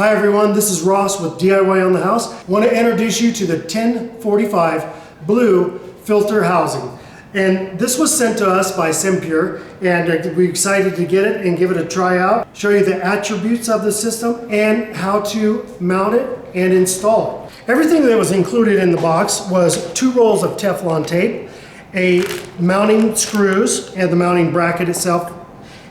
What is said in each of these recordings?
Hi everyone, this is Ross with DIY on the House. I want to introduce you to the 1045 blue filter housing. And this was sent to us by SimPure, and we're excited to get it and give it a try out. Show you the attributes of the system and how to mount it and install it. Everything that was included in the box was 2 rolls of Teflon tape, a mounting screws and the mounting bracket itself,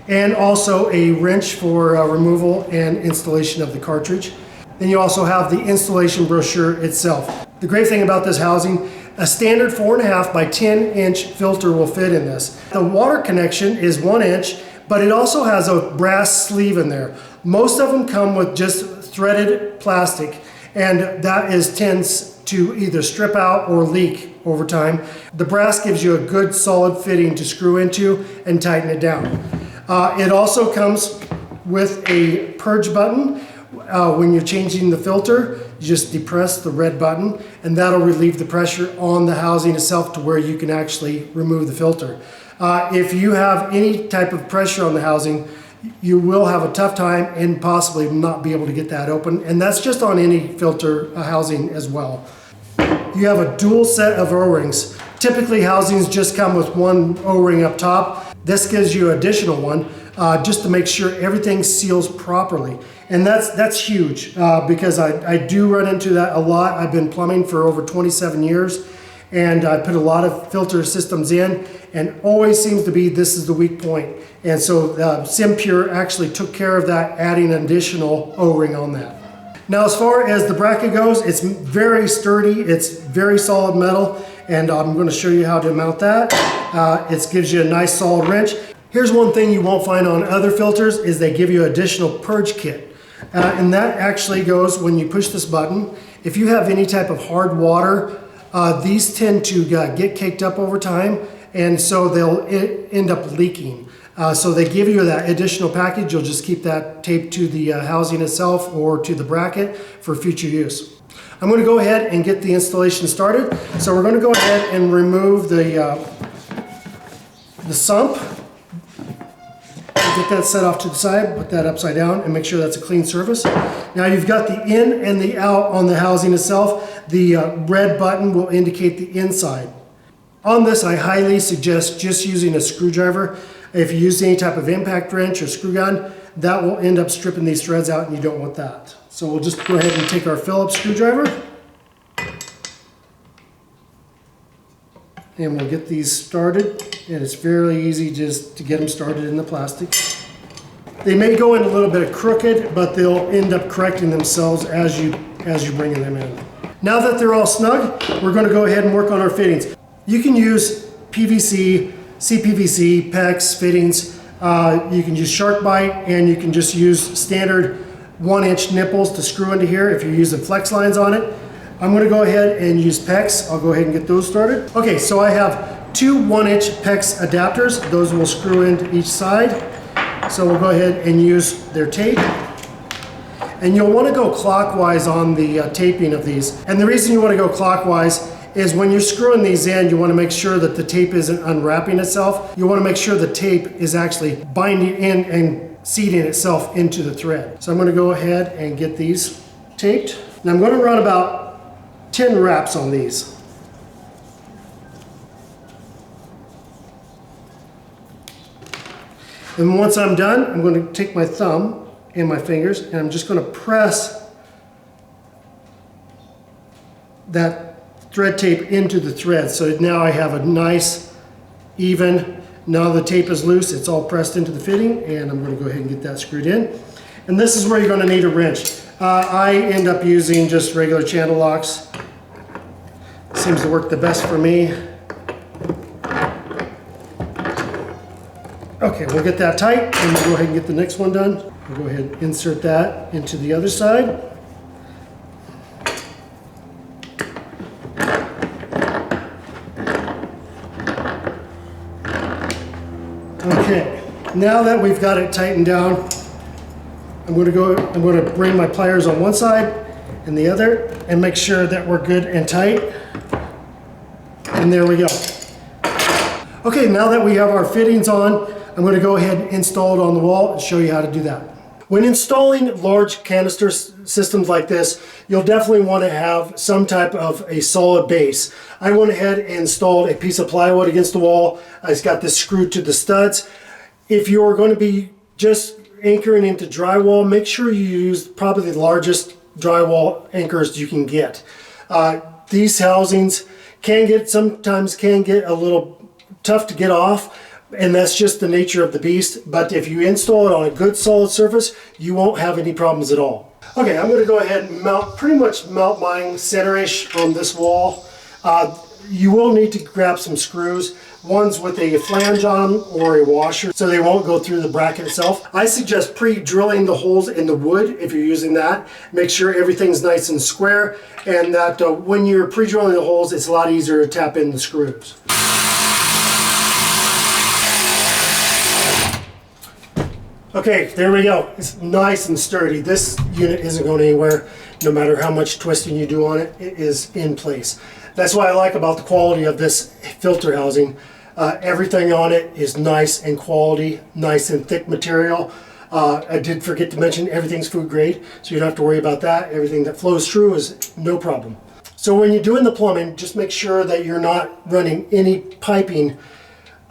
and also a wrench for removal and installation of the cartridge. Then you also have the installation brochure itself. The great thing about this housing, a standard 4.5 by 10 inch filter will fit in this. The water connection is 1 inch, but it also has a brass sleeve in there. Most of them come with just threaded plastic, and that tends to either strip out or leak over time. The brass gives you a good solid fitting to screw into and tighten it down. It also comes with a purge button. When you're changing the filter, you just depress the red button and that'll relieve the pressure on the housing itself to where you can actually remove the filter. If you have any type of pressure on the housing, you will have a tough time and possibly not be able to get that open, and that's just on any filter housing as well. You have a dual set of O-rings. Typically housings just come with 1 O-ring up top. This gives you an additional one just to make sure everything seals properly. And that's huge because I do run into that a lot. I've been plumbing for over 27 years, and I put a lot of filter systems in, and always seems to be this is the weak point. And so SimPure actually took care of that, adding an additional O-ring on that. Now, as far as the bracket goes, it's very sturdy, it's very solid metal, and I'm going to show you how to mount that. It gives you a nice solid wrench. Here's one thing you won't find on other filters is they give you additional purge kit. And that actually goes when you push this button. If you have any type of hard water, these tend to get caked up over time, and so they'll end up leaking. So they give you that additional package. You'll just keep that taped to the housing itself or to the bracket for future use. I'm going to go ahead and get the installation started. So we're going to go ahead and remove the sump. Get that set off to the side, put that upside down, and make sure that's a clean surface. Now you've got the in and the out on the housing itself. The red button will indicate the inside. On this, I highly suggest just using a screwdriver. If you use any type of impact wrench or screw gun, that will end up stripping these threads out, and you don't want that. So we'll just go ahead and take our Phillips screwdriver, and we'll get these started. And it's fairly easy just to get them started in the plastic. They may go in a little bit crooked, but they'll end up correcting themselves as you're bringing them in. Now that they're all snug, we're going to go ahead and work on our fittings. You can use PVC, CPVC, PEX fittings. You can use shark bite, and you can just use standard 1-inch nipples to screw into here if you're using flex lines on it. I'm going to go ahead and use PEX. I'll go ahead and get those started. Okay, so I have 2 1-inch PEX adapters. Those will screw into each side. So we'll go ahead and use their tape. And you'll want to go clockwise on the taping of these. And the reason you want to go clockwise is when you're screwing these in, you want to make sure that the tape isn't unwrapping itself. You want to make sure the tape is actually binding in and seating itself into the thread. So I'm going to go ahead and get these taped. And I'm going to run about 10 wraps on these. And once I'm done, I'm going to take my thumb and my fingers, and I'm just going to press that thread tape into the thread. So now I have a nice, even, now the tape is loose, it's all pressed into the fitting, and I'm going to go ahead and get that screwed in. And this is where you're going to need a wrench. I end up using just regular channel locks. Seems to work the best for me. Okay, we'll get that tight, and we'll go ahead and get the next one done. We'll go ahead and insert that into the other side. Okay, now that we've got it tightened down, I'm going to bring my pliers on one side and the other and make sure that we're good and tight. And there we go. Okay, now that we have our fittings on, I'm going to go ahead and install it on the wall and show you how to do that. When installing large canister systems like this, you'll definitely want to have some type of a solid base. I went ahead and installed a piece of plywood against the wall. It's got this screwed to the studs. If you're going to be just anchoring into drywall, make sure you use probably the largest drywall anchors you can get. These housings sometimes can get a little tough to get off, and that's just the nature of the beast. But if you install it on a good solid surface, you won't have any problems at all. Okay, I'm going to go ahead and pretty much mount mine center-ish on this wall. You will need to grab some screws, ones with a flange on them or a washer, so they won't go through the bracket itself. I suggest pre-drilling the holes in the wood if you're using that. Make sure everything's nice and square, and that when you're pre-drilling the holes, it's a lot easier to tap in the screws. Okay, there we go. It's nice and sturdy. This unit isn't going anywhere. No matter how much twisting you do on it, it is in place. That's what I like about the quality of this filter housing. Everything on it is nice and quality, nice and thick material. I did forget to mention everything's food grade, so you don't have to worry about that. Everything that flows through is no problem. So when you're doing the plumbing, just make sure that you're not running any piping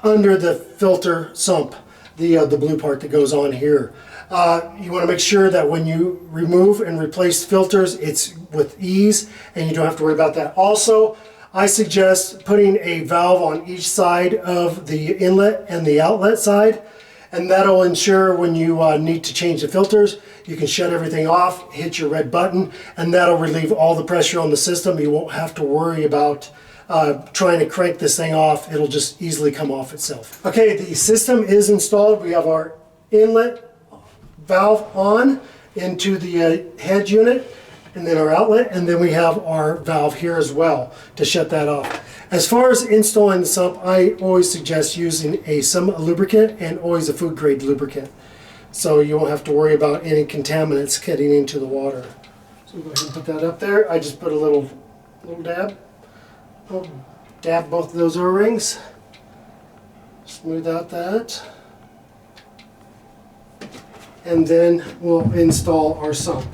under the filter sump. The blue part that goes on here. You want to make sure that when you remove and replace filters, it's with ease and you don't have to worry about that. Also, I suggest putting a valve on each side of the inlet and the outlet side, and that'll ensure when you need to change the filters, you can shut everything off, hit your red button, and that'll relieve all the pressure on the system. You won't have to worry about trying to crank this thing off. It'll just easily come off itself. Okay, the system is installed. We have our inlet valve on into the head unit, and then our outlet, and then we have our valve here as well to shut that off. As far as installing the sump, I always suggest using some lubricant, and always a food grade lubricant, so you won't have to worry about any contaminants getting into the water. So go ahead and put that up there. I just put a little dab. We'll dab both of those O-rings, smooth out that, and then we'll install our sump.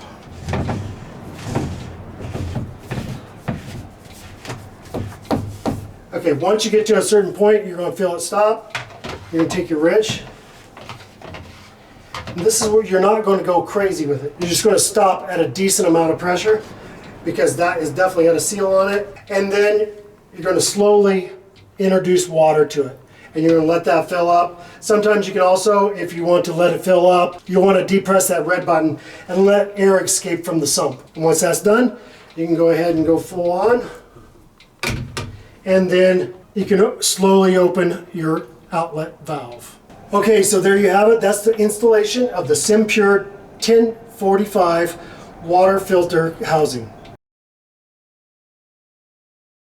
Okay, once you get to a certain point, you're going to feel it stop. You're going to take your wrench. And this is where you're not going to go crazy with it. You're just going to stop at a decent amount of pressure, because that is definitely got a seal on it. And then you're going to slowly introduce water to it, and you're going to let that fill up. Sometimes you can also, if you want to let it fill up, you'll want to depress that red button and let air escape from the sump. And once that's done, you can go ahead and go full on, and then you can slowly open your outlet valve. Okay, so there you have it. That's the installation of the SimPure 1045 water filter housing.